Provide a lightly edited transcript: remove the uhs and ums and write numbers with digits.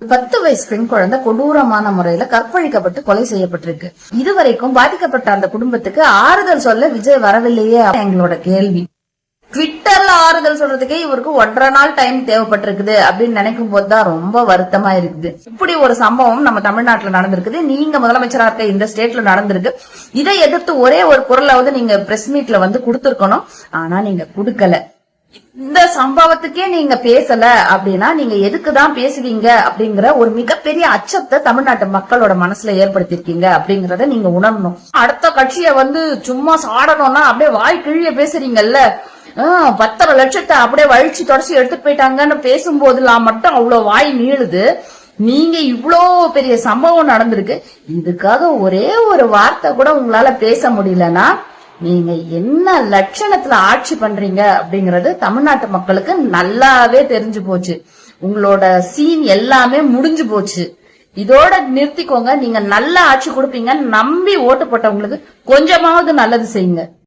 10 வயசு பெண் குழந்தை கொடூரமான முறையில கற்பழிக்கப்பட்டு கொலை செய்யப்பட்டிருக்கு. இதுவரைக்கும் பாதிக்கப்பட்ட அந்த குடும்பத்துக்கு ஆறுதல் சொல்ல விஜய் வரவில்லையே எங்களோட கேள்வி. ட்விட்டர்ல ஆறுதல் சொல்றதுக்கே இவருக்கு 1.5 நாள் டைம் தேவைப்பட்டிருக்குது அப்படின்னு நினைக்கும் போதுதான் ரொம்ப வருத்தமா இருக்குது. இப்படி ஒரு சம்பவம் நம்ம தமிழ்நாட்டுல நடந்திருக்குது. நீங்க முதலமைச்சரா இருக்க இந்த ஸ்டேட்ல நடந்திருக்கு. இதை எதிர்த்து ஒரே ஒரு குரலாவது நீங்க பிரஸ் மீட்ல வந்து கொடுத்திருக்கணும். ஆனா நீங்க கொடுக்கல. இந்த சம்பவத்துக்கே நீங்க பேசல அப்படின்னா நீங்க எதுக்குதான் பேசுவீங்க அப்படிங்கிற ஒரு மிகப்பெரிய அச்சத்தை தமிழ்நாட்டு மக்களோட மனசுல ஏற்படுத்திருக்கீங்க அப்படிங்கறத நீங்க உணரணும். அடுத்த கட்சிய வந்து சும்மா சாடணும்னா அப்படியே வாய் கிழிய பேசுறீங்கல்ல. 10 லட்சத்தை அப்படியே வழிச்சு தொடச்சி எடுத்துட்டு போயிட்டாங்கன்னு பேசும்போதெல்லாம் மட்டும் அவ்வளவு வாய் நீளுது. நீங்க இவ்வளோ பெரிய சம்பவம் நடந்திருக்கு, இதுக்காக ஒரே ஒரு வார்த்தை கூட உங்களால பேச முடியலன்னா நீங்க என்ன லட்சணத்துல ஆட்சி பண்றீங்க அப்படிங்கறது தமிழ்நாட்டு மக்களுக்கு நல்லாவே தெரிஞ்சு போச்சு. உங்களோட சீன் எல்லாமே முடிஞ்சு போச்சு. இதோட நிறுத்திக்கோங்க. நீங்க நல்ல ஆட்சி கொடுப்பீங்க நம்பி ஓட்டு போட்டவங்களுக்கு கொஞ்சமாவது நல்லது செய்யுங்க.